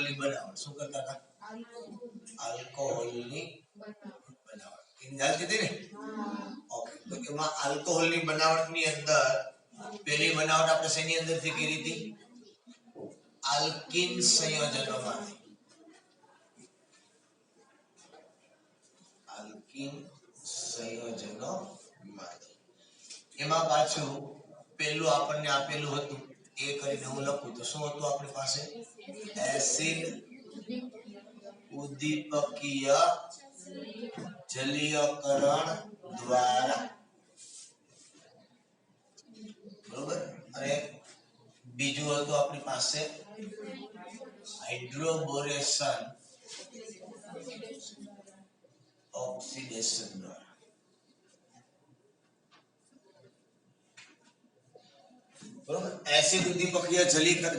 ની બનાવટ શું કરતા હતા આલ્કોહોલની બનાવટ ઇન્જાલ કીધી ને ઓકે તો એમાં આલ્કોહોલની બનાવટની અંદર પહેલી બનાવટ આપણે શેની અંદરથી કરી હતી આલ્કીન સંયોજનોમાંથી આલ્કીન સંયોજનોમાંથી એમાં પાછું પહેલું આપણને આપેલું હતું એ કરીને હું લખું તો શું હતું આપણી પાસે એસિડ ઉદ્દીપકીય જલીયકરણ દ્વારા બરોબર અને બીજું હતું આપણી પાસે હાઇડ્રોબોરેશન ઓક્સિડેશન દ્વારા બરોબર એસિડ ઉદ્દીપકીય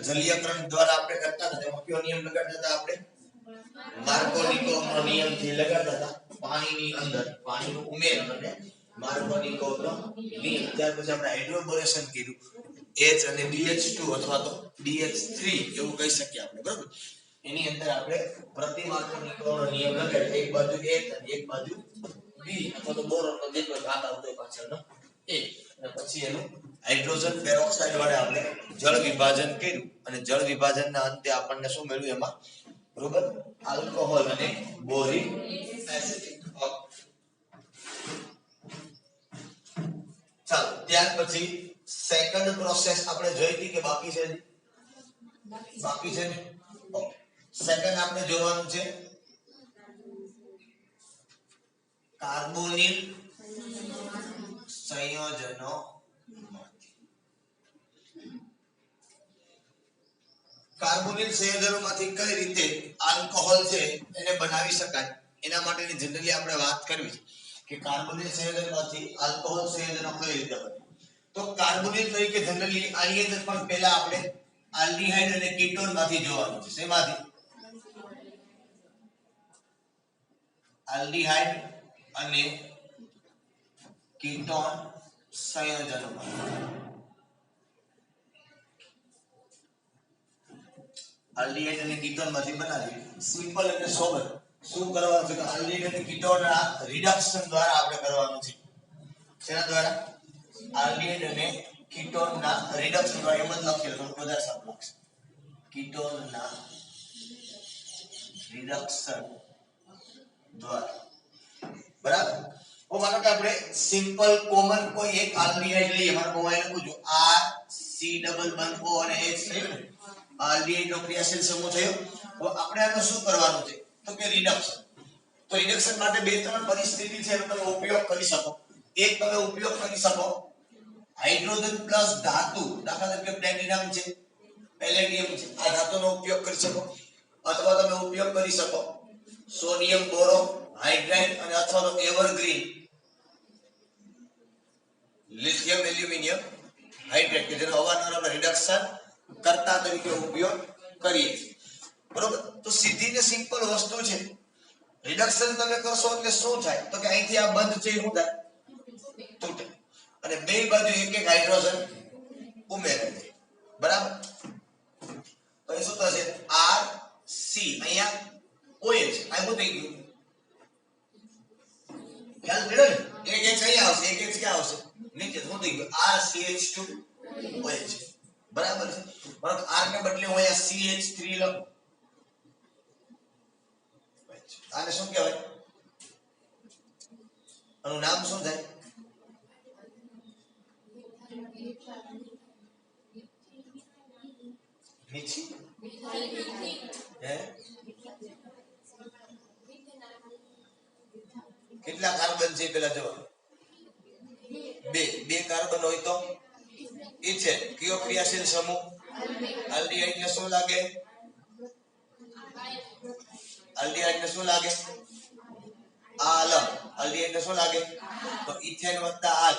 જલીયકરણ દ્વારા આપણે કરતા હતા એમાં કયો નિયમ લગાડતા હતા આપણે માર્કોનિકોવનો નિયમ થી લગાડતા હતા પાણીની અંદર પાણીનું ઉમેરણ અને માર્કોનિકોવનો નિયમ ત્યાર પછી આપણે હાઇડ્રોબોરેશન કર્યું H અને BH2 અથવા તો BH3 એવું કહી શકીએ આપણે બરોબર એની અંદર આપણે પ્રતિ માર્કોનિકોવનો નિયમ લગાડ્યો એક બાજુ H અને એક બાજુ B અથવા તો બોરોનનો જેટલો ઘાત આવતો હોય પાછળનો A અને પછી એનું હાઇડ્રોજન પેરોક્સાઇડ વડે આપણે જળ વિભાજન કર્યું અને જળ વિભાજનના અંતે આપણને શું મળ્યું એમાં બરોબર આલ્કોહોલ અને બોરિક એસિડ ચાલો ત્યાર પછી સેકન્ડ પ્રોસેસ આપણે જોઈ હતી કે બાકી છે ને સેકન્ડ આપણે જોવાનું છે કાર્બોનિલ સંયોજનો કાર્બોનિલ સંયોજનોમાંથી કઈ રીતે આલ્કોહોલ છે એને બનાવી શકાય એના માટેની જનરલી આપણે વાત કરવી છે કે કાર્બોનિલ સંયોજનમાંથી આલ્કોહોલ સંયોજનો કઈ રીતે બને તો કાર્બોનિલ તરીકે જનરલી આની અંદર પણ પહેલા આપણે આલ્ડીહાઇડ અને કીટોન માંથી જોવાનું છે શેમાંથી આલ્ડીહાઇડ અને કીટોન સંયોજનોમાં આલ્ડીહાઇડ અને કીટોન માંથી બનાવી સિમ્પલ અને સોબર શું કરવાનું છે કે આલ્ડીહાઇડ અને કીટોનના રિડક્શન દ્વારા આપણે કરવાનું છે શેના દ્વારા આલ્ડીહાઇડ અને કીટોનના રિડક્શન દ્વારા એમ જ લખેલું થોડું વધારે સારું લાગશે કીટોનના રિડક્શન દ્વારા બરાબર ઓ માનો કે આપણે સિમ્પલ કોમન કોઈ એક આલ્ડીહાઇડ લઈએ મારો મોબાઈલ પૂછો R C ડબલ બંધ O અને H થયું ને આલ્ડીહાઇડ નો ક્રિયાશીલ સમૂહ થયો હવે આપણે આનો શું કરવાનું છે તો કે રિડક્શન તો રિડક્શન માટે બે ત્રણ પરિસ્થિતિ છે એનો તમે ઉપયોગ કરી શકો એક તમે ઉપયોગ કરી શકો હાઇડ્રોજન પ્લસ ધાતુ દાખલા તરીકે પ્લેટિનમ છે પેલેડિયમ છે આ ધાતુનો ઉપયોગ કરી શકો અથવા તમે ઉપયોગ કરી શકો સોડિયમ બોરો હાઇડ્રાઇડ અને અથવા તો એવરગ્રીન લિથિયમ એલ્યુમિનિયમ હાઇડ્રેટ કે જેનો અવારનવાર આપણે રિડક્શન કરતા તરીકે ઉપયોગ કરીએ છીએ બરોબર તો સીધી ને સિમ્પલ વસ્તુ છે રિડક્શન તમે કરશો એટલે શું થાય તો કે અહીંથી આ બંધ છે શું થાય તૂટે અને બે બાજુ એક એક હાઇડ્રોજન ઉમેરાય છે બરાબર તો એ શું થશે R C અહીંયા OH આ શું થઈ ગયું ખ્યાલ પડ્યો ને એક એક અહીંયા આવશે એક એક ક્યાં આવશે નીચે શું થઈ ગયું RCH2 OH બરાબર છે પરંતુ R ને બદલે હું અહીંયા CH3 લખું આને શું કહેવાય આનું નામ શું થાય મીઠી હે કેટલા કાર્બન છે પેલા જો બે કાર્બન હોય તો ઇથેન કયો ક્રિયાશીલ સમૂહ આલ્ડીહાઇડ ને શું લાગે આલ્ડીહાઇડ ને શું લાગે આલમ આલ્ડીહાઇડ ને શું લાગે તો ઇથેન વત્તા આલ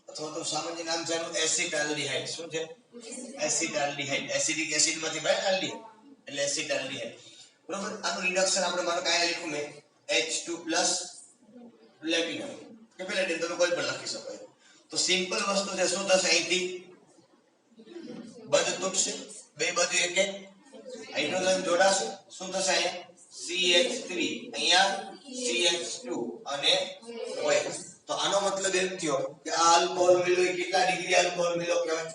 અથવા તો સામાન્ય નામ છે એનું એસિટાલ્ડીહાઇડ શું છે એસિટાલ્ડીહાઇડ એસિડિક એસિડ માંથી બને આલ્ડીહાઇડ એટલે એસિટાલ્ડીહાઇડ બરોબર આનું રિડક્શન આપણે માનો કાયા લખ્યું મેં H2+ પ્લેટિનમ કે પ્લેટિનમ તમે કોઈ પણ લખી શકો તો સિમ્પલ વસ્તુ છે શું થશે અહીંથી બંધ તૂટશે, બે બાજુ એક એક હાઇડ્રોજન જોડાશે, શું થશે? અહીંયા CH3, અહીંયા CH2 અને OH. તો આનો મતલબ એમ થયો કે આ આલ્કોહોલ મિલો એ કેટલા ડિગ્રી આલ્કોહોલ મિલો કહેવાય?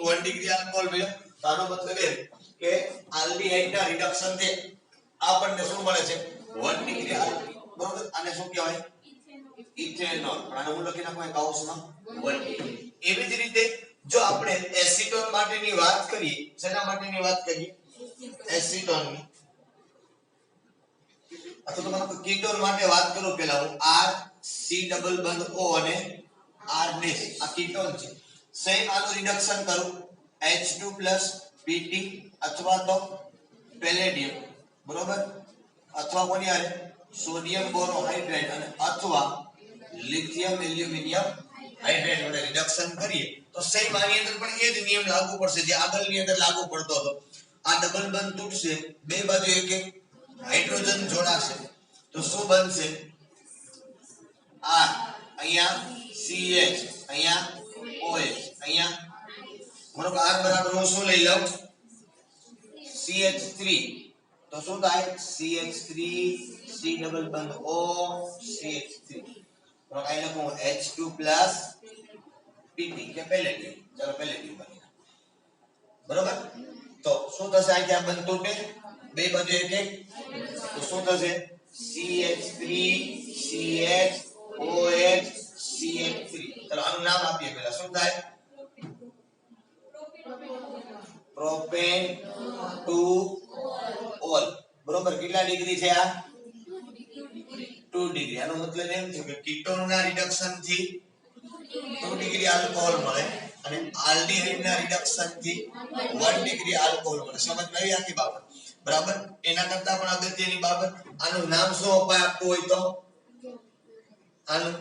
1 ડિગ્રી આલ્કોહોલ મિલો. તો આનો મતલબ એમ કે આલ્ડીહાઇડ ના રિડક્શન થી આપણને શું મળે છે? 1 ડિગ્રી આલ્કોહોલ. બરોબર. આને શું કહેવાય? ઇથેનોલ. પણ આને હું લખી નાખું કૌંસમાં 1 ડિગ્રી. એવી જ રીતે જો આપણે એસિટોન માટેની વાત કરીએ, શેના માટેની વાત કરીએ? એસિટોનની. અથવા તો કીટોન માટે વાત કરું પહેલા હું R C ડબલ બંધ O અને R ડેશ આ કીટોન છે. સેમ આનું રિડક્શન કરું H2 Pt અથવા તો પેલેડિયમ, બરોબર, અથવા કોની હારે સોડિયમ બોરોહાઇડ્રેટ અને અથવા લિથિયમ એલ્યુમિનિયમ હાઇડ્રેટ વડે રિડક્શન કરીએ તો સેમ આની અંદર પણ એ જ નિયમ લાગુ પડશે જે આગળની અંદર લાગુ પડતો હતો. આ ડબલ બંધ તૂટશે, બે બાજુ એક એક હાઇડ્રોજન જોડાશે તો શું બનશે? R અહીંયા CH અહીંયા OH અહીંયા બરોબર. R બરાબર હું શું લઈ લઉં? CH3. તો શું થાય? CH3 C ડબલ બંધ O CH3. તો અહીં લખું H2 Pt કે પેલેડિયમ. ચલો પેલેડિયમ બની બરોબર. તો શું થશે? અહીં ત્યાં બંધ તૂટે, બે બાજુ એક એક તો શું થશે? CH3 CH OH CH3. ચલો આનું નામ આપીએ પહેલા. શું થાય? Propane 2 all. બરોબર. કેટલા ડિગ્રી છે આ? 2 ડિગ્રી. આનો મતલબ એમ છે કે કીટોનના રિડક્શન થી 2 ડિગ્રી આલ્કોહોલ મળે અને આલ્ડીહાઇડ ના રિડક્શન થી 1 ડિગ્રી આલ્કોહોલ મળે. સમજ આવી આખી બાબત? બરાબર. એના કરતા પણ અગત્યની બાબત, આનું નામ શું અપાય આપવું હોય તો? આનું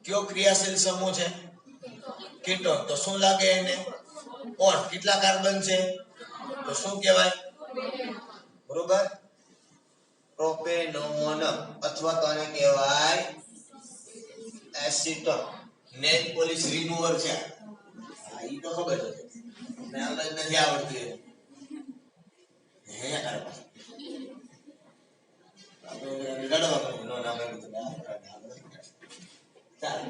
કયો ક્રિયાશીલ સમૂહ છે? કીટોન. તો શું લાગે એને? ઓર. કેટલા કાર્બન છે? તો શું કહેવાય? બરોબર. પ્રોપેનોન અથવા તો આને કહેવાય એસિટોન. નેલ પોલિશ રિમૂવર છે. આ ઈ તો ખબર છે. નામ જ નથી આવડતું. હે તારા પાસે આપણે લડવા પડે નો નામ એવું ચાલ.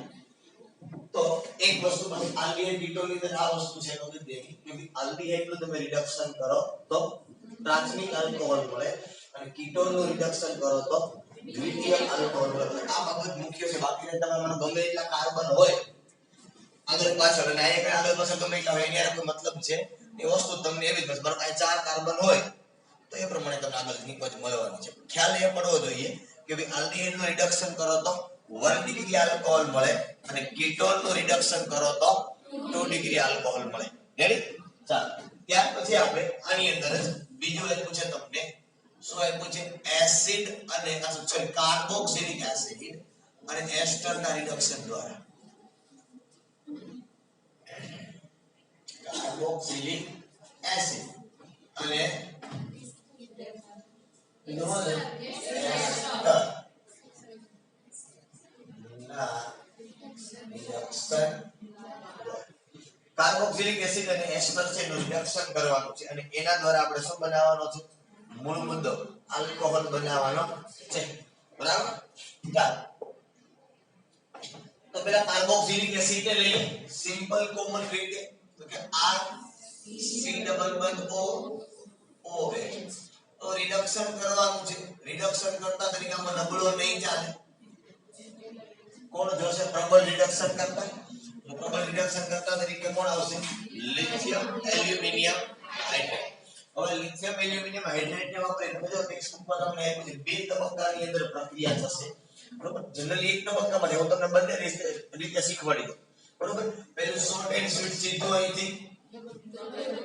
તો એક વસ્તુ બસ આલ્ડીહાઇડ કીટોનની અંદર આ વસ્તુ છે તો દેખી કે આલ્ડીહાઇડ નું તમે રિડક્શન કરો તો પ્રાથમિક આલ્કોહોલ મળે અને કીટોન નું રિડક્શન કરો તો દ્વિતીયક આલ્કોહોલ મળે. આ બાબત મુખ્ય છે. બાકી તમારે ગમે એટલા કાર્બન હોય આગળ પાછળ અને આ એક આગળ પાછળ ગમે એટલા હોય એની કોઈ મતલબ છે એ વસ્તુ તમને એવી જ બસ. બરાબર. આ 4 કાર્બન હોય તો એ પ્રમાણે તમને આગળ નિપજ મળવાની છે. ખ્યાલ એ પડવો જોઈએ કે ભાઈ આલ્ડીહાઇડ નું રિડક્શન કરો તો 1 ડિગ્રી આલ્કોહોલ મળે અને કીટોન નું રિડક્શન કરો તો 2 ડિગ્રી આલ્કોહોલ મળે. રેડી? ચાલો. ત્યાર પછી આપણે આની અંદર જ બીજું આપ્યું છે તમને. શું આપ્યું છે? એસિડ અને સોરી કાર્બોક્સિલિક એસિડ અને એસ્ટર ના રિડક્શન દ્વારા કાર્બોક્સિલિક એસિડ અને કાર્બોક્સિલિક એસિડ અને એસ્ટર છે નું રિડક્શન કરવાનું છે અને એના દ્વારા આપણે શું બનાવવાનો છે? મૂળ મુદ્દો આલ્કોહોલ બનાવવાનો છે. બરાબર. ચાલો. તો પેલા કાર્બોક્સિલિક એસિડ ને લઈએ સિમ્પલ કોમન રીતે તો કે R C ડબલ બંધ O OH. તો રિડક્શન કરવાનું છે. રિડક્શન કરતા તરીકામાં નબળો નહીં ચાલે. કોણ જોશે પ્રબળ રિડક્શન કરતા? તો પ્રબળ રિડક્શન કરતા તરીકે કોણ આવશે? Lithium aluminium hydrate. હવે લિથિયમ એલ્યુમિનિયમ હાઇડ્રેટ ને વાપરીને જો ટેક્સ્ટબુકમાં તમને આપ્યું છે બે તબક્કાની અંદર પ્રક્રિયા થશે. બરોબર. જનરલી એક તબક્કામાં હું તમને બંને રીતે શીખવાડી દઉં. બરોબર. પહેલું શોર્ટ એન્ડ સ્વીટ સીધું અહીંથી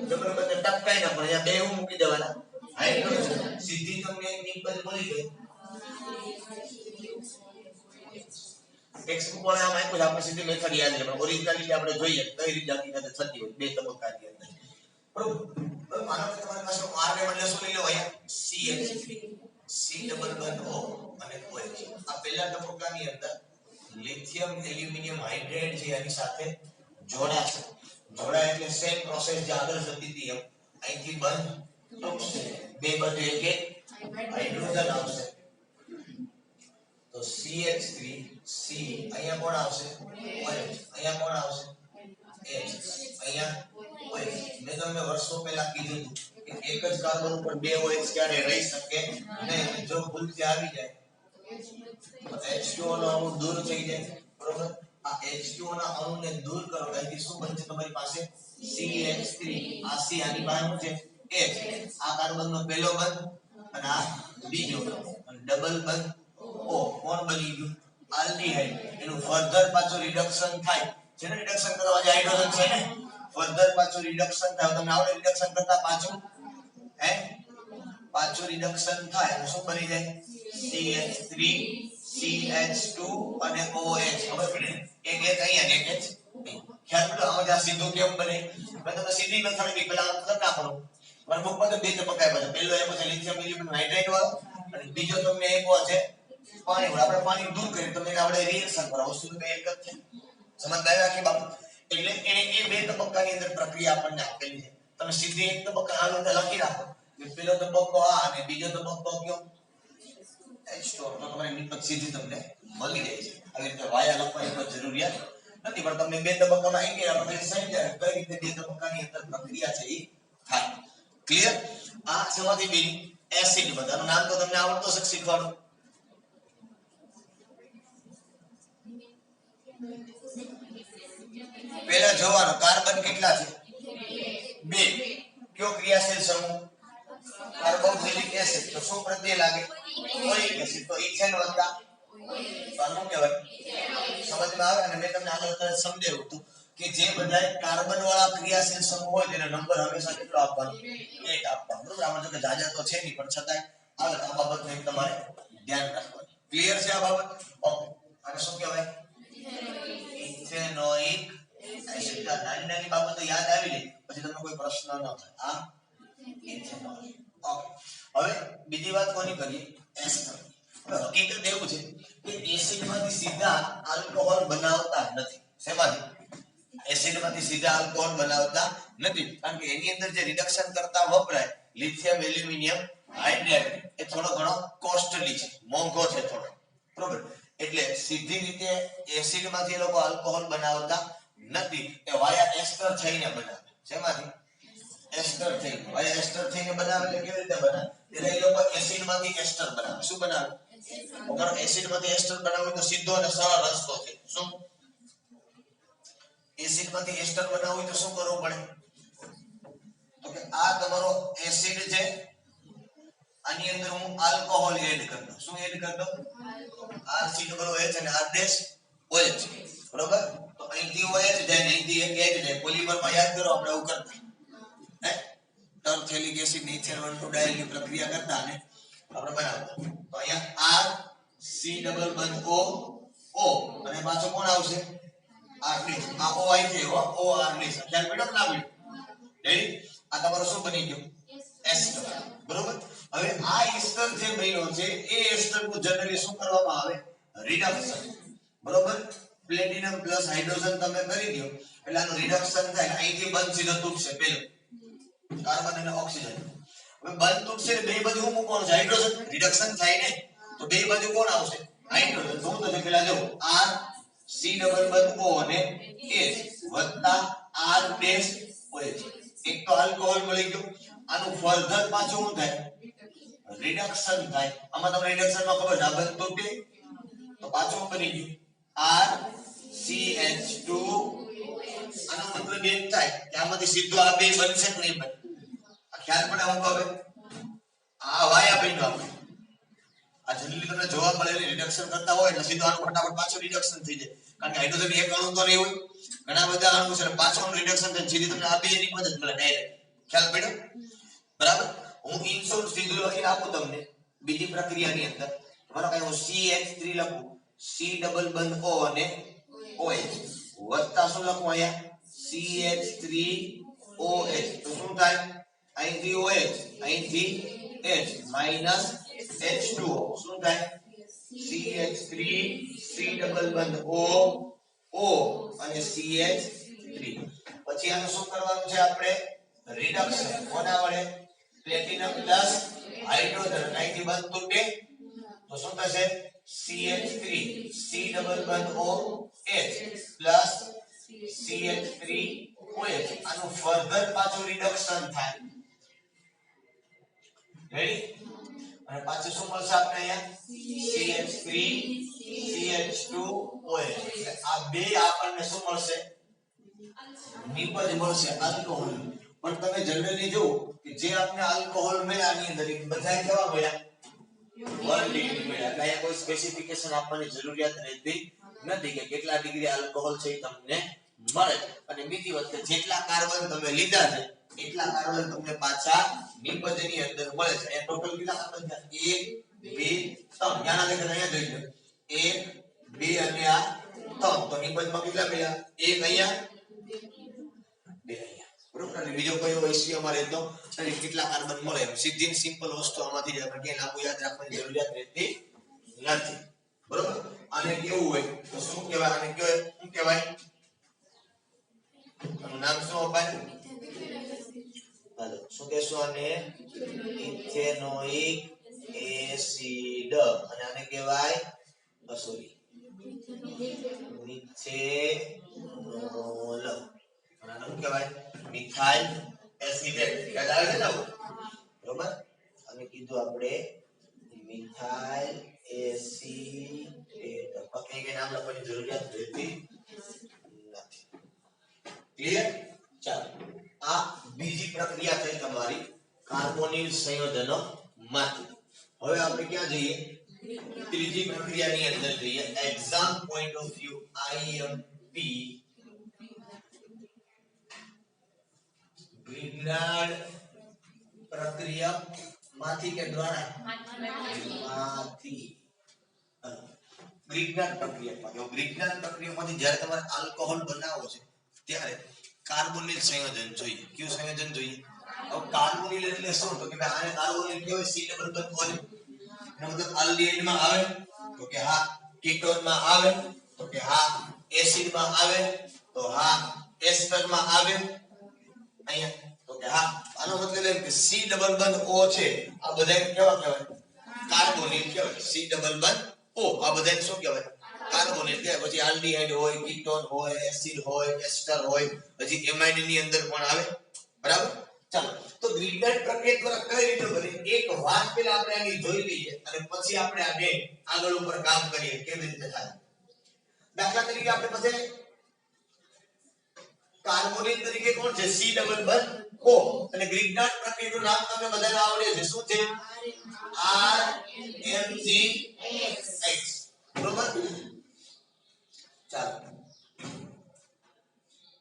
જબર બધે ટપકાઈ ના પણ અહીંયા બે હું મૂકી દેવાના હાઇડ્રોજન સીધી તમને એક નિપજ મળી ગઈ. ટેક્સ્ટબુક વાળા આમાં આપ્યું આપણે સીધી મેથડ યાદ રહે પણ ઓરિજિનાલિટી આપણે જોઈએ કઈ રીતે હકીકત થતી હોય બે તબક્કાની અંદર. બરોબર. હવે માનો કે તમારી પાસે R ને બદલે શું લઈ લો અહીંયા CH3. સી ડબલ બંધ O અને OH આ પહેલા તબક્કાની અંદર લિથિયમ એલ્યુમિનિયમ હાઇડ્રેટ છે એની સાથે જોડાશે જોડાય એટલે સેમ પ્રોસેસ જે આગળ જતી હતી એમ અહીંથી બંધ તૂટશે બે બાજુ એક એક હાઇડ્રોજન આવશે તો CH3 C અહીંયા કોણ આવશે OH અહીંયા કોણ આવશે H અહીંયા OH મેં તમને વર્ષો પહેલા કીધું કે એક જ કાર્બન ઉપર બે OH ક્યારે રહી શકે નહીં જો ભૂલથી આવી જાય તો H2O નો અણુ દૂર થઈ જાય બરોબર આ H2O ના અણુને દૂર કરો એટલે શું બનશે તમારી પાસે CH3 આ C આની બહારનું છે H આ કાર્બન નો પહેલો બંધ અને આ બીજો અને ડબલ બંધ O કોણ બની ગયું આલ્ડીહાઇડ એનું ફર્ધર પાછું રિડક્શન થાય જેને રિડક્શન કરવા જે હાઇડ્રોજન છે ને ફર્ધર પાછું રિડક્શન થાય તમને આવડે રિડક્શન કરતા પાછું પાછું રિડક્શન થાય તો શું બની જાય CH3 CH2 અને OH ખબર પડી એક એક અહીંયા ને એક જ ખ્યાલ પડ્યો આમાં આ સીધું કેમ બને મેં તમને સીધી મેથડ બી પેલા કરી નાખો મને બુકમાં તો બે તબક્કા છે પહેલો એ પછી લિથિયમ એલ્યુમિનિયમ હાઇડ્રેટ વાળો અને બીજો તમને એક છે પાણી વાળો આપણે પાણી દૂર કરી તમને આપણે રિએક્શન કરાવો વસ્તુ તો એક જ છે સમજદારી રાખી બાપ એટલે એને એ બે તબક્કાની અંદર પ્રક્રિયા આપણને આપેલી છે તમે સીધી એક તબક્કા આનો અંદર લખી રાખો કે પહેલો તબક્કો આ અને બીજો તબક્કો કયો H2 તો તમારી નિપજ સીધી તમને મળી જાય છે આવી રીતે વાયા લખવાની કોઈ જરૂરિયાત નથી પણ તમને બે તબક્કામાં આઈડિયા આપણે સમજી જાય કઈ રીતે બે તબક્કાની અંદર પ્રક્રિયા છે એ થાય ક્લિયર આ સમાધિ બેની એસિડ બધાનું નામ તો તમને આવડતો છે શીખવાડો પહેલા જોવાનું કાર્બન કેટલા છે બે કયો ક્રિયાશીલ સમૂહ કાર્બોક્સિલિક એસિડ તો શું પ્રત્યય લાગે ઓલિક એસિડ તો ઇથેન વત્તા શું કહેવાય સમજમાં આવે અને મેં તમને આગળ તરત સમજાવ્યું હતું કે જે બધા કાર્બન વાળા ક્રિયાશીલ સમૂહ હોય તેનો નંબર હંમેશા કેટલો આપવાનો 1 આપવાનો બરોબર આમાં જો કે જાજા તો છે નહીં પણ છતાંય આવે આ બાબતને તમારે ધ્યાન રાખવાનું ક્લિયર છે આ બાબત ઓકે અને શું કહેવાય ઇથેનોઇક એસિડ નાની નાની બાબતો યાદ આવી લે પછી તમને કોઈ પ્રશ્ન ન થાય આ ઇથેનોઇક ઓકે હવે બીજી વાત કોની કરીએ એસ્ટર હકીકત એવું છે કે એસિડમાંથી સીધા આલ્કોહોલ બનાવતા નથી શેમાંથી એસિડમાંથી સીધા આલ્કોહોલ બનાવતા નથી કારણ કે એની અંદર જે રિડક્શન કરતા વપરાય લિથિયમ એલ્યુમિનિયમ હાઇડ્રેટ એ થોડો ઘણો કોસ્ટલી છે મોંઘો છે થોડો બરોબર એટલે સીધી રીતે એસિડમાંથી લોકો આલ્કોહોલ બનાવતા નથી એ વાયા એસ્ટર થઈને બનાવે શેમાંથી એસ્ટર થઈને વાયા એસ્ટર થઈને બનાવે એટલે કેવી રીતે બનાવે એટલે એ લોકો એસિડમાંથી એસ્ટર બનાવે શું બનાવે અગર એસિડમાંથી એસ્ટર બનાવવું તો સીધો અને સરળ રસ્તો છે શું એસિડમાંથી એસ્ટર બનાવવું તો શું કરવું પડે તો કે આ તમારો એસિડ છે આની અંદર હું આલ્કોહોલ એડ કરી દઉં શું એડ કરી દઉં RC≡H અને R'(OH) બરોબર તો અહીંથી OH જાય ને અહીંથી એક H જાય પોલિમરમાં યાદ કરો આપણે એવું કરતા ટર્ફેલિક એસિડ ને ઇથેન 1,2 ડાયલની પ્રક્રિયા કરતા અને આપણે બનાવતા તો અહીંયા RC≡O અને પાછો કોણ આવશે R' આ OI છે OR ખ્યાલ પડ્યો ના પડ્યો રેડી આ તમારો શું બની ગયો એસ્ટર બરોબર હવે આ એસ્ટર જે બન્યો છે એ એસ્ટર નું જનરલી શું કરવામાં આવે રિડક્શન બરોબર પ્લેટિનમ પ્લસ હાઇડ્રોજન તમે કરી દો એટલે આનું રિડક્શન થાય અહીંથી બંધ સીધો તૂટશે પેલો કાર્બન અને ઓક્સિજન હવે બંધ તૂટશે બે બાજુ હું મૂકવાનું છે હાઇડ્રોજન રિડક્શન થાય ને તો બે બાજુ કોણ આવશે હાઇડ્રોજન તો હું તો પેલા જો R C≡O અને H વત્તા R'(OH) એક તો આલ્કોહોલ મળી ગયો આનું ફર્ધર પાછું શું થાય રિડક્શન થાય આમાં તમને રિડક્શનમાં ખબર છે આ બંધ તૂટે તો પાછું બની ગયું RCH2 આનો મતલબ એમ થાય કે આમાંથી સીધો આ બે બનશે કે નહીં બને આ ખ્યાલ પડે હું કહું આ વાયા બન્યો આપણે આ જનરલી તમને જોવા મળે રિડક્શન કરતા હોય એટલે સીધો આનું ફટાફટ પાછું રિડક્શન થઈ જાય કારણ કે હાઇડ્રોજન એક અણુ તો નહીં હોય ઘણા બધા અણુ છે પાછું રિડક્શન થાય સીધી તમને આ બે ની મદદ મળે ડાયરેક્ટ ખ્યાલ પડ્યો બરાબર હું ઇન શોર્ટ સીધું લખીને આપું તમને બીજી પ્રક્રિયાની અંદર મારો કઈ હું CH3 લખું C ડબલ બંધ O અને OH વત્તા શું લખું અહીંયા CH3OH તો શું થાય અહીંથી OH અહીંથી H માઈનસ H2O શું થાય CH3 C ડબલ બંધ O O અને CH3 પછી આનું શું કરવાનું છે આપણે રિડક્શન કોના વડે પ્લેટિનમ પ્લસ હાઇડ્રોજન અહીંથી બંધ તૂટે તો શું થશે CH3 C ડબલ બંધ O H plus CH3 OH આનું ફર્ધર પાછું રિડક્શન થાય રેડી અને પાછું શું મળશે આપણે અહીંયા CH3 CH2OH એટલે આ બે આપણને શું મળશે નિપજ મળશે આલ્કોહોલ પણ તમે જનરલી જો કે જે આપણે આલ્કોહોલ મળ્યા આની અંદર બધા કેવા મળ્યા 1 ડિગ્રી મળ્યા એટલે અહીંયા કોઈ સ્પેસિફિકેશન આપવાની જરૂરિયાત રહેતી નથી કે કેટલા ડિગ્રી આલ્કોહોલ છે એ તમને મળે અને બીજી વસ્તુ જેટલા કાર્બન તમે લીધા છે એટલા કાર્બન તમને પાછા નિપજની અંદર મળે છે એ ટોટલ કેટલા કાર્બન છે 1 2 3 યાના લેખન અહીંયા જોઈ લો 1 2 અને આ 3 તો નિપજમાં કેટલા મળ્યા 1 અહીંયા 2 અહીંયા બરોબર અને બીજો કયો ઇશ્યુ અમારે તો કેટલા કાર્બન મળે એમ સીધી સિમ્પલ વસ્તુ આમાંથી આપણે કે લાંબુ યાદ રાખવાની જરૂરિયાત રહેતી નથી બરોબર આને કેવું હોય તો શું કહેવાય આને કહેવાય શું કહેવાય આનું નામ શું અપાય હાલો શું કહેશું આને ઇથેનોઇક એસિડ અને આને કહેવાય સોરી મિથેનોલ અને આને શું કહેવાય મિથાઇલ એસિટેટ યાદ આવે છે ને બરોબર અને કીધું આપણે મિથાઇલ એસિટેટ પકડી કે નામ લખવાની જરૂરિયાત રહેતી નથી ક્લિયર ચાલો આ બીજી પ્રક્રિયા થઈ તમારી કાર્બોનિલ સંયોજનો માંથી હવે આપણે ક્યાં જઈએ ત્રીજી પ્રક્રિયાની અંદર જઈએ exam point of view IMP ગ્રીનગાર્ડ પ્રક્રિયા માંથી કે દ્વારા માંથી ગ્રીનગાર્ડ પ્રક્રિયામાંથી જ્યારે તમારે આલ્કોહોલ બનાવવો છે ત્યારે કાર્બોનિલ સંયોજન જોઈએ કયું સંયોજન જોઈએ હવે કાર્બોનિલ એટલે શું તો કે આને કાર્બોનિલ કહેવાય C ડબલ બંધ O એનો મતલબ આલ્ડીહાઇડ માં આવે તો કે હા કીટોન માં આવે તો કે હા એસિડ માં આવે તો હા એસ્ટર માં આવે અહીંયા તો કે હા આનો મતલબ એમ કે C ડબલ બંધ O છે આ બધા કેવા કહેવાય કાર્બોનિલ કહેવાય C ડબલ બંધ O આ બધા શું કહેવાય કાર્બોનેટ કે પછી આલ્ડીહાઇડ હોય કીટોન હોય એસિડ હોય એસ્ટર હોય પછી એમાઇડ ની અંદર પણ આવે બરાબર ચાલો તો ગ્રીનગાર્ડ પ્રક્રિયા દ્વારા કઈ રીતે બને એક વાત પહેલા આપણે આની જોઈ લઈએ અને પછી આપણે આને આગળ ઉપર કામ કરીએ કેવી રીતે થાય દાખલા તરીકે આપણે પછી કાર્બોનિલ તરીકે કોણ છે C ડબલ બંધ O અને ગ્રીનગાર્ડ પ્રક્રિયાનું નામ તમને બધાને આવડે છે શું છે RMGX બરોબર ચાલો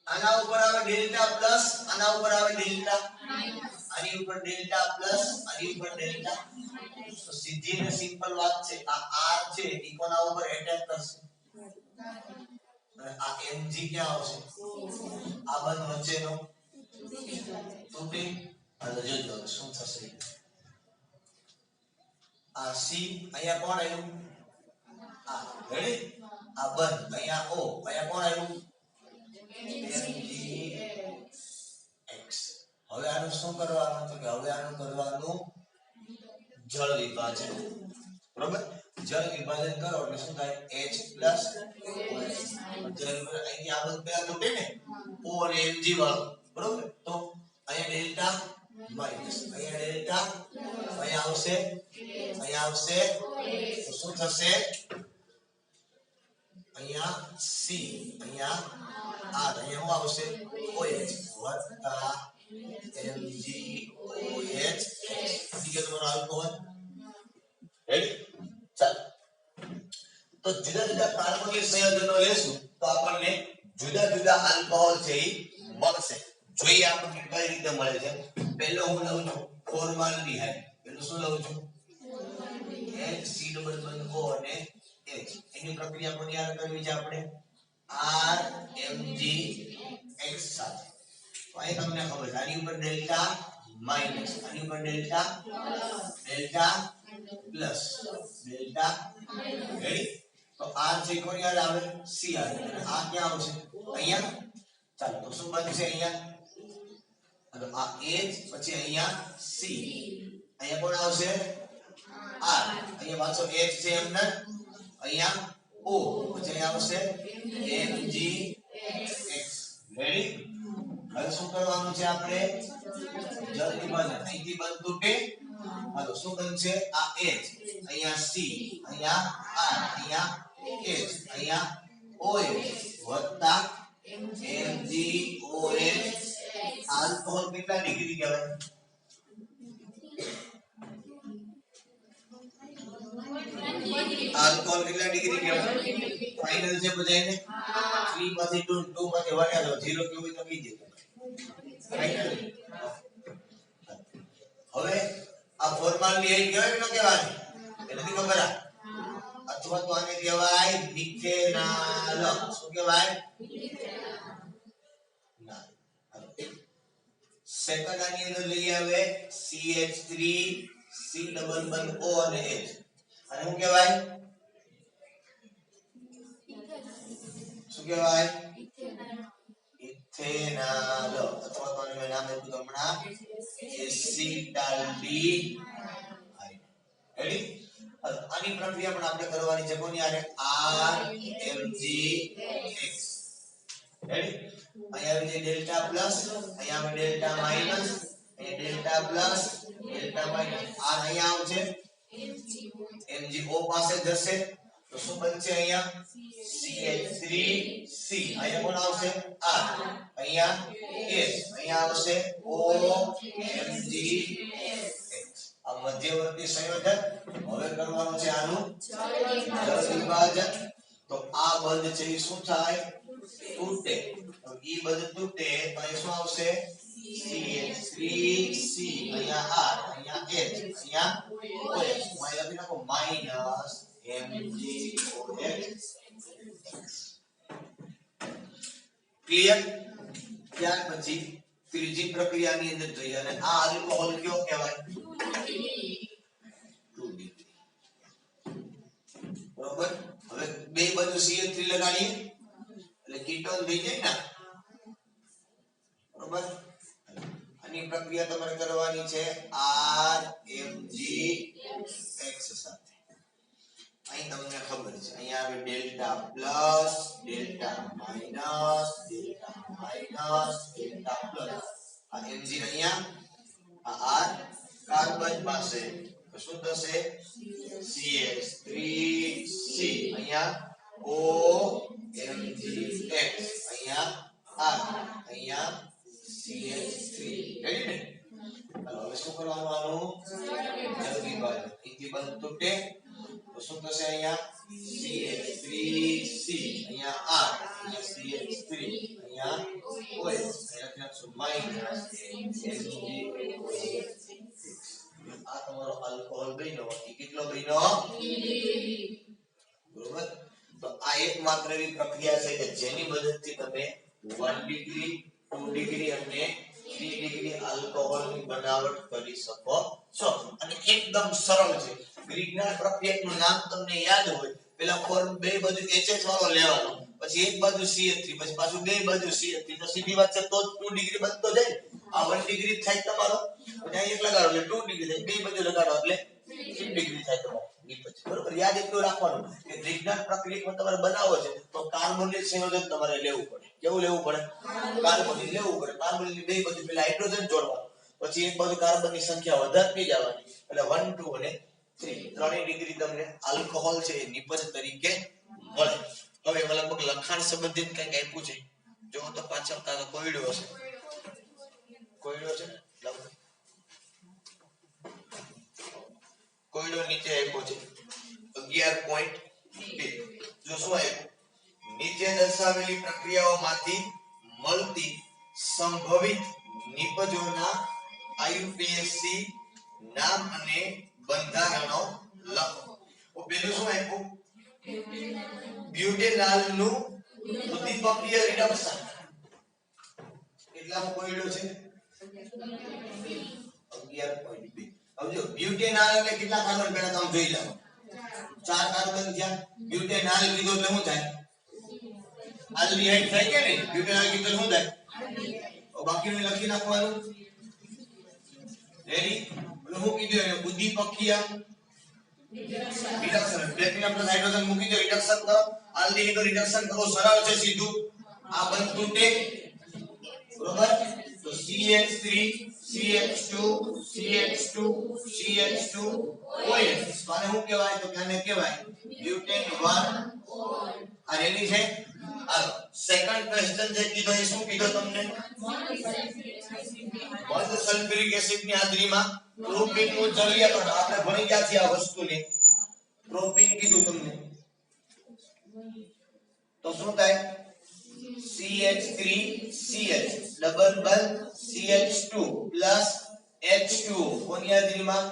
આના ઉપર આવે ડેલ્ટા પ્લસ આના ઉપર આવે ડેલ્ટા આની ઉપર ડેલ્ટા પ્લસ આની ઉપર ડેલ્ટા તો સીધી ને સિમ્પલ વાત છે આ R છે ઈ કોના ઉપર એટેક કરશે અને આ Mg ક્યાં આવશે આ બંધ વચ્ચેનો તૂટે અને જોજો શું થશે આ C અહીંયા કોણ આવ્યું આ રેડી આ બંધ અહીંયા O અહીંયા કોણ આવ્યું MgX હવે આનું શું કરવાનું તો કે હવે આનું કરવાનું જળ વિભાજન બરોબર જળ વિભાજન કરો એટલે શું થાય H પ્લસ જળ અહીં આ બંધ પેલા તૂટે ને O અને Mg વાળો બરોબર તો અહીંયા ડેલ્ટા માઈનસ અહીંયા ડેલ્ટા અહીંયા આવશે તો શું થશે અહીંયા C અહીંયા R અહીંયા શું આવશે OH વત્તા MgOH ઠીક છે તમારો આલ્કોહોલ રેડી ચાલો તો જુદા જુદા કાર્બોનિલ સંયોજનો લેશું તો આપણને જુદા જુદા આલ્કોહોલ છે એ મળશે જોઈએ આપણને કઈ રીતે મળે છે પહેલો હું લઉં છું ફોર્માલ્ડિહાઇડ પેલું શું લઉં છું C ડબલ બંધ O અને H એની પ્રક્રિયા પણ યાદ કરવી છે આપણે RMGX સાથે તો અહીં તમને ખબર છે આની ઉપર ડેલ્ટા માઈનસ આની ઉપર ડેલ્ટા પ્લસ ડેલ્ટા રેડી તો r છે કોની યાદ આવે c આવે અને આ ક્યાં આવશે અહીંયા ચાલો તો શું બનશે અહીંયા તો આ h પછી અહીંયા c અહીંયા કોણ આવશે r અહીંયા પાછો h છે અંદર અહીંયા o પછી અહીંયા આવશે mgx રેડી હવે શું કરવાનું છે આપણે જલ્દી બને અહીંથી બનતું કે હાલો શું બનશે આ h અહીંયા c અહીંયા r અહીંયા h અહીંયા oh વત્તા mgOH આલ્કોહોલ કેટલા ડિગ્રી કહેવાય આલ્કોહોલ કેટલા ડિગ્રી કહેવાય ફાઇનલ છે બધાને 3 માંથી 2 માંથી વળ્યા તો 0 કેવું તો કીજે ફાઇનલ હવે આ ફોર્માલિટી કહેવાય કે ન કહેવાય એનાથી ખબર આ અથવા તો આને કહેવાય મિથેનોલ શું કહેવાય ના સેકન્ડ આની અંદર લઈ આવે CH3 C ડબલ બંધ O અને H અને શું કહેવાય શું કહેવાય ઇથેનોલ અથવા તો આને મેં નામ આપ્યું હમણાં એસિટાલ્ડીહાઇડ રેડી આની પ્રક્રિયા પણ આપણે કરવાની છે કોની આને RMgX રેડી અહીંયા આવે છે ડેલ્ટા પ્લસ અહીંયા આવે ડેલ્ટા માઈનસ અહીંયા ડેલ્ટા પ્લસ ડેલ્ટા માઈનસ આ અહીંયા આવશે MgO પાસે જશે તો શું બનશે અહીંયા CH3C અહીંયા કોણ આવશે R અહીંયા H અહીંયા આવશે OMgX આ મધ્યવર્તી સંયોજન હવે કરવાનું છે આનું જળ વિભાજન તો આ બંધ છે એ શું થાય તૂટે તો ઈ બંધ તૂટે તો એ શું આવશે CH3C અહીંયા R અહીંયા H અહીંયા OH માઈનસ લખી નાખો માઈનસ MgOH ક્લિયર ત્યાર પછી ત્રીજી પ્રક્રિયાની અંદર જોઈએ અને આ આલ્કોહોલ કયો કહેવાય 2 ડિગ્રી બરોબર હવે બે બાજુ CH3 લગાડીએ એટલે કીટોન થઈ જાય ને બરોબર આની પ્રક્રિયા તમારે કરવાની છે RMgX સાથે અહીં તમને ખબર છે અહીંયા આવે delta plus delta minus delta plus આ Mg અહીંયા આ R કાર્બન પાસે તો શું થશે CH3C અહીંયા OMgX અહીંયા R અહીંયા CH3 રેડી ને હવે શું કરવાનું આનું જળ વિભાજન અહીંથી બંધ તૂટે તો શું થશે અહીંયા CH3C અહીંયા R અહીંયા CH3 અહીંયા OH અહીંયા લખશું માઈનસ MgOH આ તમારો આલ્કોહોલ બન્યો એ કેટલો બન્યો બરોબર તો આ એકમાત્ર એવી પ્રક્રિયા છે કે જેની મદદથી તમે 1 ડિગ્રી 2 ડિગ્રી અને 3 ડિગ્રી આલ્કોહોલની બનાવટ કરી શકો છો અને એકદમ સરળ છે ગ્રીગના પ્રક્રિયાનું નામ તમને યાદ હોય પેલા ફોર્મ બે બાજુ HH વાળો લેવાનો પછી એક બાજુ CH3 પછી પાછું બે બાજુ CH3 તો સીધી વાત છે તો 2 ડિગ્રી બનતો જાય આ 1 ડિગ્રી થાય તમારો અને એક લગાડો એટલે 2 ડિગ્રી થાય બે બાજુ લગાડો એટલે 3 ડિગ્રી થાય તમારો નિપજ બરોબર યાદ એટલું રાખવાનું કે ગ્રીગના પ્રક્રિયામાં તમારે બનાવવો છે તો કાર્બોનિલ સંયોજન તમારે લેવું પડે કેવું લેવું પડે કાર્બોનિલ લેવું પડે કાર્બોનિલની બે બાજુ પેલા હાઇડ્રોજન જોડવાનું પછી એક બાજુ કાર્બનની સંખ્યા વધારતી જવાની એટલે 1 2 અને 3 ત્રણેય ડિગ્રી તમને આલ્કોહોલ છે એ નિપજ તરીકે મળે હવે એમાં લગભગ લખાણ સંબંધિત કંઈક આપ્યું છે જો તો પાછળ તારો કોયડો હશે કોયડો છે ને કોયડો નીચે આપ્યો છે 11.2 જો શું આપ્યું નીચે દર્શાવેલી પ્રક્રિયાઓમાંથી મળતી સંભવિત નિપજોના IUPAC નામ અને બંધારણો લખો પેલું શું આપ્યું બ્યુટેનોલનું ઉદ્દીપકીય રિડક્શન કેટલામો કોયડો છે 11.2 अब जो ब्यूटेनॉल એટલે કેટલા કાર્બન પહેલા તમે જોઈ લો 4 કાર્બન થયા ब्यूटेनॉल કીધું એટલે શું થાય આલ્ડીહાઇડ થાય કે નહીં ब्यूटेनॉल કીધું શું થાય તો બાકીનું લખી નાખવાનું રેડી એટલે હું કીધું એને ઉદ્દીપકીય रिडक्शन प्लेटिनम प्लस हाइड्रोजन મૂકી દો રિડક્શન કરો આલ્ડીહાઇડ રિડક્શન કરો સરળ છે સીધું આ બંધ તૂટે બરોબર તો CH3 CH2 CH2 CH2 OH તો આને શું કહેવાય તો આને કહેવાય બ્યુટેન 1 આ રેડી છે હાલો સેકન્ડ ક્વેશ્ચન જે કીધો એ શું કીધો તમને બંધ સલ્ફ્યુરિક એસિડ ની હાજરીમાં પ્રોપીન નું જરૂરિયાત આપણે ભણી ગયા છીએ આ વસ્તુને પ્રોપીન કીધું તમને તો શું થાય CH3CH ડબલ બંધ CH2 પ્લસ H2O કોની હાજરીમાં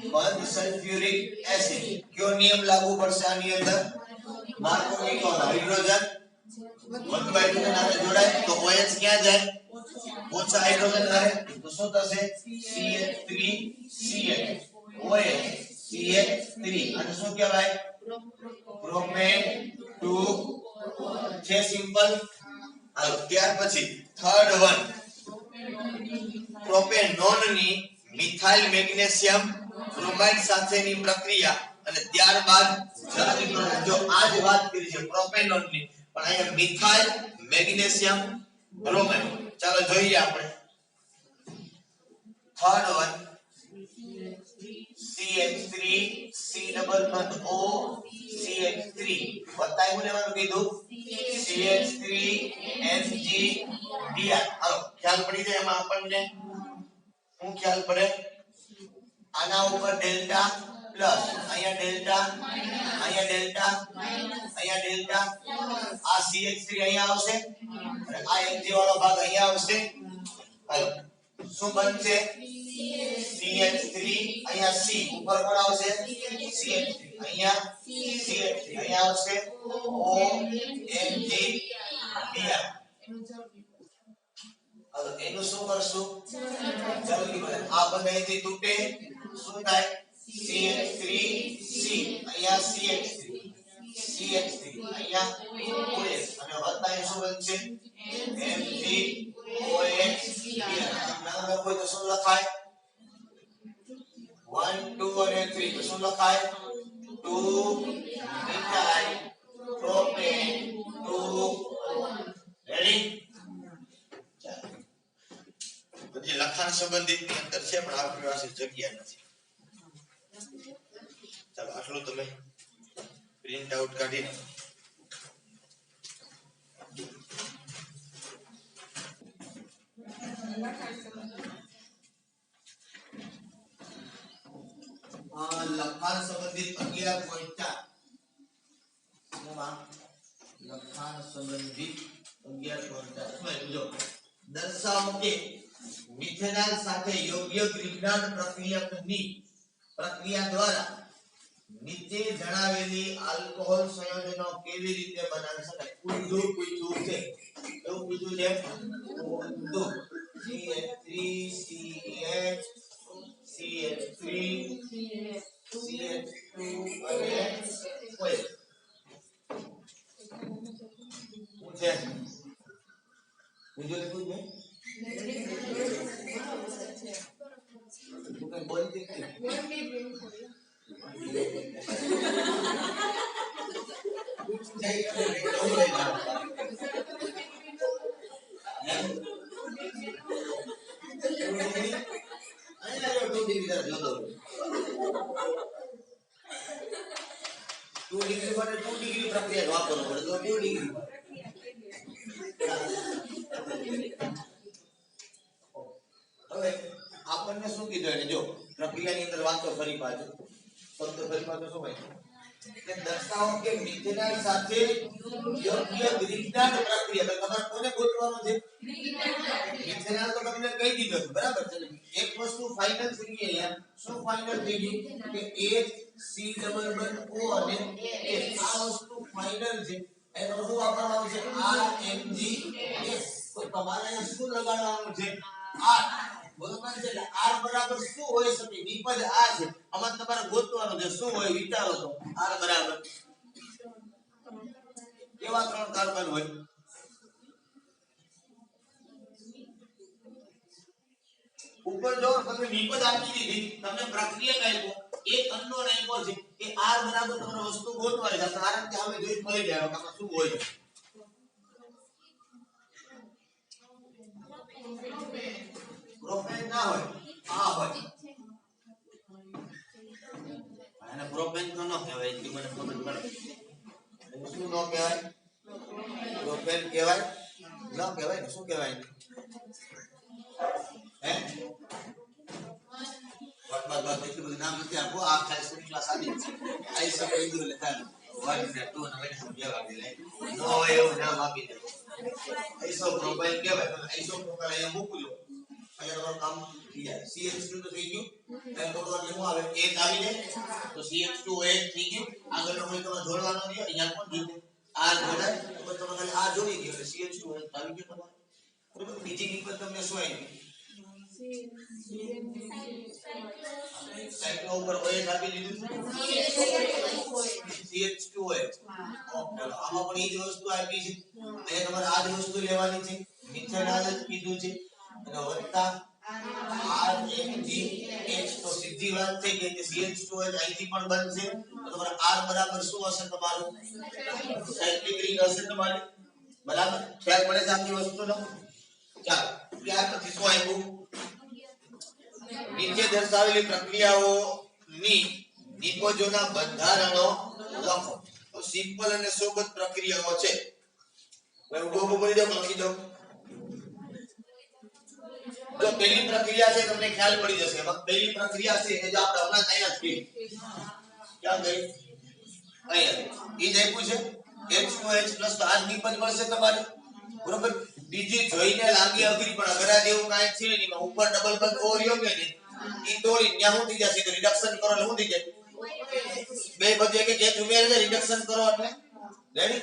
બંધ સલ્ફ્યુરિક એસિડ કયો નિયમ લાગુ પડશે આની અંદર માર્કો કીધો હાઇડ્રોજન 1 હાઇડ્રોજન આને જોડાય તો OH ક્યાં જાય ઓછા હાઇડ્રોજન આને તો શું થશે CH3CH OH CH3 અને શું કહેવાય પ્રોપેન 2 છે સિમ્પલ હાલો ત્યાર પછી થર્ડ વન પ્રોપેનોન ની મિથાઇલ મેગ્નેશિયમ બ્રોમાઇડ સાથેની પ્રક્રિયા અને ત્યારબાદ જો આજ વાત કરી છે પ્રોપેનોન ની પણ અહીંયા મિથાઇલ મેગ્નેશિયમ બ્રોમાઇડ ચાલો જોઈએ આપણે third one CH3 C double બંધ O CH3 બતાવ્યું લેવાનું કીધું CH3 NGDr હાલો ખ્યાલ પડી જાય એમાં આપણને શું ખ્યાલ પડે આના ઉપર ડેલ્ટા પ્લસ અહીંયા ડેલ્ટા આ CH3 અહીંયા આવશે અને આ Mg વાળો ભાગ અહીંયા આવશે હાલો શું બનશે CH3 અહીંયા C ઉપર કોણ આવશે CH3 અહીંયા CH3 અહીંયા આવશે ONGDr હવે એનું શું કરશું જલ્દી બોલો આ બંધ અહીંથી તૂટે શું થાય CH3C અહીંયા CH3 અહીંયા OH અને વત્તા એ શું બનશે MgOH નામ કોઈ તો શું લખાય 1 2 અને 3 તો શું લખાય 2 મિથાઇલ પ્રોપેન 2 રેડી બધી લખાણ સંબંધિત ની અંદર છે પણ આપણી પાસે જગ્યા નથી ચાલો આટલું તમે પ્રિન્ટ આઉટ કાઢી નાખો લખાણ સંબંધિત 11.4 લખાણ સંબંધિત 11.4 જો દર્શાવો કે મિથેનોલ સાથે યોગ્ય ગ્રિગ્નાર્ડ પ્રક્રિયા દ્વારા નીચે જણાવેલી આલ્કોહોલ સંયોજનો કેવી રીતે બનાવી શકાય પૂછ્યું છે એવું પૂછ્યું છે CH3CH CH3 CH2 અને OH પૂછે પૂછ્યું તું કઈ બોલતી પ્રક્રિયા વાપરવું પડે તો 2 ડિગ્રી હવે આપણને શું કીધું એને જો પ્રક્રિયાની અંદર વાંચો ફરી પાછું શબ્દ ફરી પાછું શું હોય કે દર્શાવો કે મિથેનોલ સાથે યોગ્ય ગ્રિગ્નાર્ડ પ્રક્રિયા તો તમારે કોને ગોતવાનું છે મિથેનોલ તો તમને કહી દીધું છે બરાબર છે એક વસ્તુ ફાઇનલ થઈ ગઈ યાર શું ફાઇનલ થઈ ગઈ કે H C ડબલ બંધ O અને H આ વસ્તુ ફાઇનલ છે એનો શું વાપરવાનું છે RMGS તો તમારે શું લગાડવાનું છે R બરોબર છે એટલે r બરાબર શું હોઈ શકે નિપજ આ છે આમાં તમારે ગોતવાનું છે શું હોય વિચારો તો r બરાબર કેવા ત્રણ કાર્બન હોય ઉપર જો તમને નિપજ આપી દીધી તમને પ્રક્રિયા આપ્યો એક અનનોન આપ્યો છે કે r બરાબર તમારે વસ્તુ ગોતવાની છે કારણ કે હવે જોઈ મળી જાય કે શું હોય પ્રોપેન ના હોય આ હોય અને પ્રોપેન તો ન કહેવાય એ મને ખબર પડે શું ન કહેવાય પ્રોપેન કહેવાય ન કહેવાય ને શું કહેવાય હે વાત એટલું બધું નામ નથી આપો આ ખાલી શ્રેણીમાં સાદી છે આઈ શકે એ લેતા વન ને ટુ ને વેન સમજાવવા દે નો એવું નામ આપી દે આઈસો પ્રોપેન કહેવાય આઈસો પ્રોપેન અહીંયા મૂકજો અહીંયા તમારું કામ થઈ જાય CH2 તો થઈ ગયું અને થોડું શું આવે એક આવી જાય તો CH2OH થઈ ગયું આગળનો કોઈ તમે જોડવાનો દે અહીંયા કોણ જોડે R જોડાય તો તમે ખાલી R જોડી દો એટલે CH2OH આવી ગયો તમારે બરોબર બીજી નિપજ તમને શું આવી સાઈડનો ઉપર OH આપી દીધું CH2OH ઓકે આમાં પણ એ જ વસ્તુ આપી છે અહીંયા તમારે આ જ વસ્તુ લેવાની છે મિથેન આ જ કીધું છે અને વત્તા RNGH તો સીધી વાત થઈ ગઈ કે CH2OH અહીંથી પણ બનશે તો તમારે R બરાબર શું હશે તમારું સાયક્લિક રિંગ હશે તમારી બરાબર ખ્યાલ પડે છે આખી વસ્તુનો ચાલો ત્યાર પછી શું આવ્યું નીચે દર્શાવેલી પ્રક્રિયાઓની નિપજોના બંધારણો લખો તો સિમ્પલ અને સોબત પ્રક્રિયાઓ છે હવે ઉભો કરી દો લખી દો જો પહેલી પ્રક્રિયા છે તમને ખ્યાલ પડી જશે પહેલી પ્રક્રિયા છે એ જો આપણે હમણાં અહીંયા જ કરી ક્યાં ગઈ અહીંયા ઈ જ આપ્યું છે H2OH પ્લસ તો આ નિપજ મળશે તમારે બરોબર બીજી જોઈને લાગી અઘરી પણ અઘરા જેવું કાંઈ છે નહીં ઉપર ડબલ બંધ ઓરિયો કે નહીં ઈ તોડી ત્યાં શું થઈ જશે તો રિડક્શન કરો એટલે શું થઈ જાય બે બધે કે જે ઉમેરે રિડક્શન કરો એટલે રેડી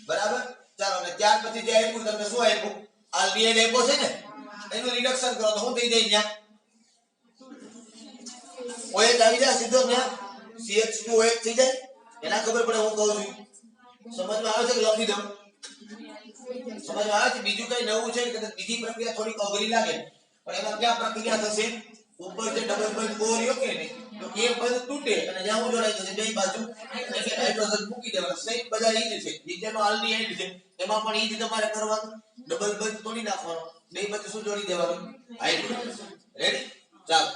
બરાબર ચાલો અને ત્યાર પછી જે આપ્યું તમને શું આપ્યું આલ્ડિહાઇડ આપ્યો છે ને એનું રિડક્શન કરો તો શું થઈ જાય ત્યાં OH આવી જાય સીધો ત્યાં CH2OH થઈ જાય એના ખબર પડે હું કહું છું સમજમાં આવે છે કે લખી દઉં સમજમાં આવે છે બીજું કઈ નવું છે કે બીજી પ્રક્રિયા થોડી અઘરી લાગે પણ એમાં ક્યાં પ્રક્રિયા થશે ઉપર જે ડબલ બંધ ઓરિયો કે નહીં તો એ બંધ તૂટે અને જ્યાં હું જોડાઈ જશે બે બાજુ એટલે હાઇડ્રોજન મૂકી દેવાના સેમ બધા ઈ જ છે નીચેનો આલ્ડિહાઇડ છે એમાં પણ ઈ જ તમારે કરવાનું ડબલ બંધ તોડી નાખવાનો બે બાજુ શું જોડી દેવાનું હાઇડ્રોજન રેડી ચાલો